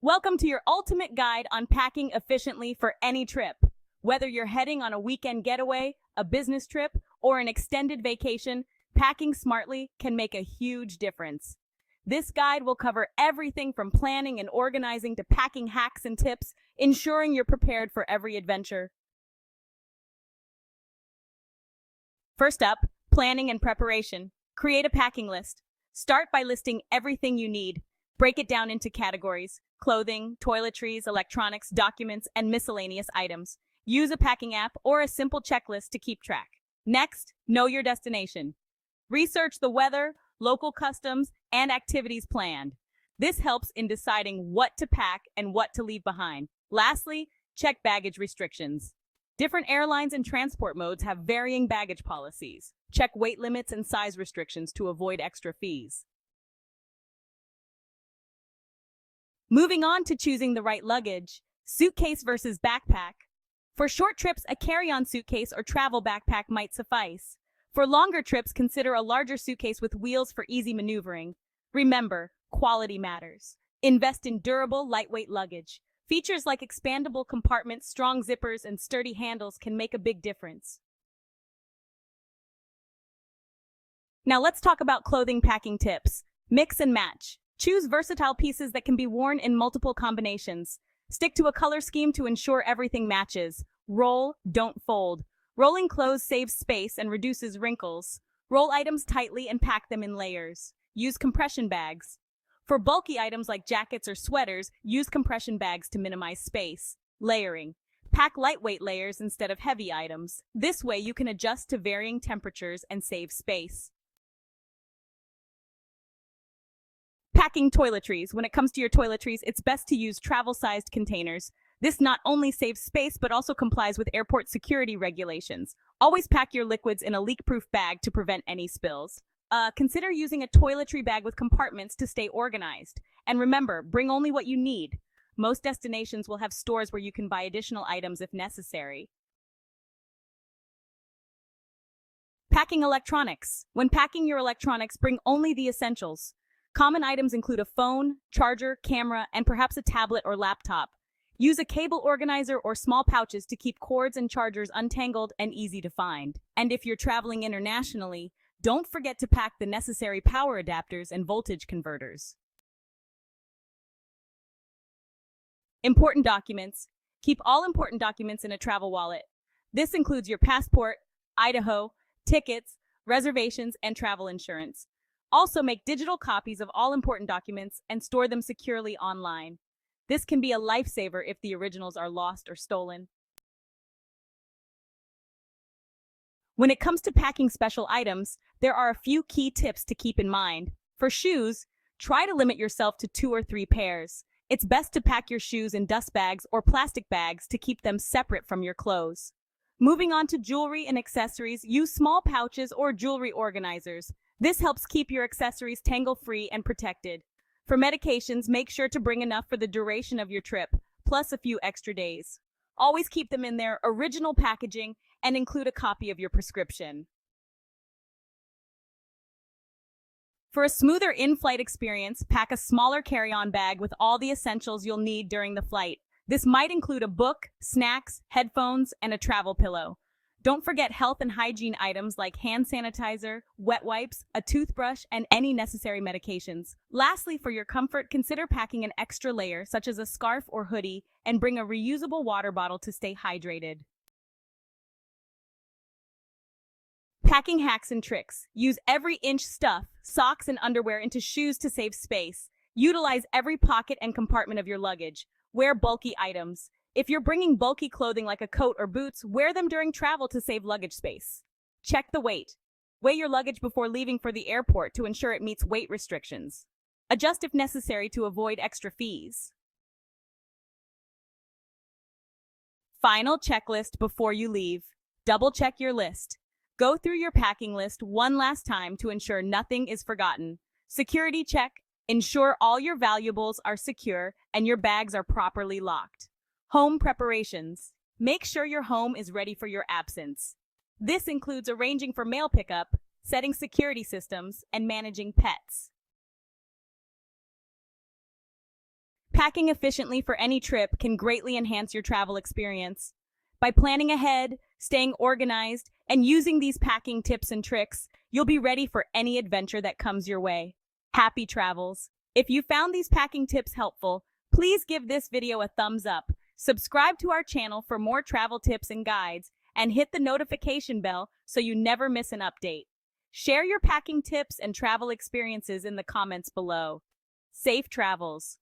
Welcome to your ultimate guide on packing efficiently for any trip. Whether you're heading on a weekend getaway, a business trip, or an extended vacation, packing smartly can make a huge difference. This guide will cover everything from planning and organizing to packing hacks and tips, ensuring you're prepared for every adventure. First up, planning and preparation. Create a packing list. Start by listing everything you need. Break it down into categories: clothing, toiletries, electronics, documents, and miscellaneous items. Use a packing app or a simple checklist to keep track. Next, know your destination. Research the weather, local customs, and activities planned. This helps in deciding what to pack and what to leave behind. Lastly, check baggage restrictions. Different airlines and transport modes have varying baggage policies. Check weight limits and size restrictions to avoid extra fees. Moving on to choosing the right luggage, suitcase versus backpack. For short trips, a carry-on suitcase or travel backpack might suffice. For longer trips, consider a larger suitcase with wheels for easy maneuvering. Remember, quality matters. Invest in durable, lightweight luggage. Features like expandable compartments, strong zippers, and sturdy handles can make a big difference. Now let's talk about clothing packing tips. Mix and match. Choose versatile pieces that can be worn in multiple combinations. Stick to a color scheme to ensure everything matches. Roll, don't fold. Rolling clothes saves space and reduces wrinkles. Roll items tightly and pack them in layers. Use compression bags. For bulky items like jackets or sweaters, use compression bags to minimize space. Layering. Pack lightweight layers instead of heavy items. This way you can adjust to varying temperatures and save space. Packing toiletries. When it comes to your toiletries, it's best to use travel-sized containers. This not only saves space, but also complies with airport security regulations. Always pack your liquids in a leak-proof bag to prevent any spills. Consider using a toiletry bag with compartments to stay organized. And remember, bring only what you need. Most destinations will have stores where you can buy additional items if necessary. Packing electronics. When packing your electronics, bring only the essentials. Common items include a phone, charger, camera, and perhaps a tablet or laptop. Use a cable organizer or small pouches to keep cords and chargers untangled and easy to find. And if you're traveling internationally, don't forget to pack the necessary power adapters and voltage converters. Important documents. Keep all important documents in a travel wallet. This includes your passport, Idaho, tickets, reservations, and travel insurance. Also, make digital copies of all important documents and store them securely online. This can be a lifesaver if the originals are lost or stolen. When it comes to packing special items, there are a few key tips to keep in mind. For shoes, try to limit yourself to 2 or 3 pairs. It's best to pack your shoes in dust bags or plastic bags to keep them separate from your clothes. Moving on to jewelry and accessories, use small pouches or jewelry organizers. This helps keep your accessories tangle-free and protected. For medications, make sure to bring enough for the duration of your trip, plus a few extra days. Always keep them in their original packaging and include a copy of your prescription. For a smoother in-flight experience, pack a smaller carry-on bag with all the essentials you'll need during the flight. This might include a book, snacks, headphones, and a travel pillow. Don't forget health and hygiene items like hand sanitizer, wet wipes, a toothbrush, and any necessary medications. Lastly, for your comfort, consider packing an extra layer, such as a scarf or hoodie, and bring a reusable water bottle to stay hydrated. Packing hacks and tricks. Use every inch stuff, socks, and underwear into shoes to save space. Utilize every pocket and compartment of your luggage. Wear bulky items. If you're bringing bulky clothing like a coat or boots, wear them during travel to save luggage space. Check the weight. Weigh your luggage before leaving for the airport to ensure it meets weight restrictions. Adjust if necessary to avoid extra fees. Final checklist before you leave. Double check your list. Go through your packing list one last time to ensure nothing is forgotten. Security check. Ensure all your valuables are secure and your bags are properly locked. Home preparations. Make sure your home is ready for your absence. This includes arranging for mail pickup, setting security systems, and managing pets. Packing efficiently for any trip can greatly enhance your travel experience. By planning ahead, staying organized, and using these packing tips and tricks, you'll be ready for any adventure that comes your way. Happy travels! If you found these packing tips helpful, please give this video a thumbs up, subscribe to our channel for more travel tips and guides, and hit the notification bell so you never miss an update. Share your packing tips and travel experiences in the comments below. Safe travels!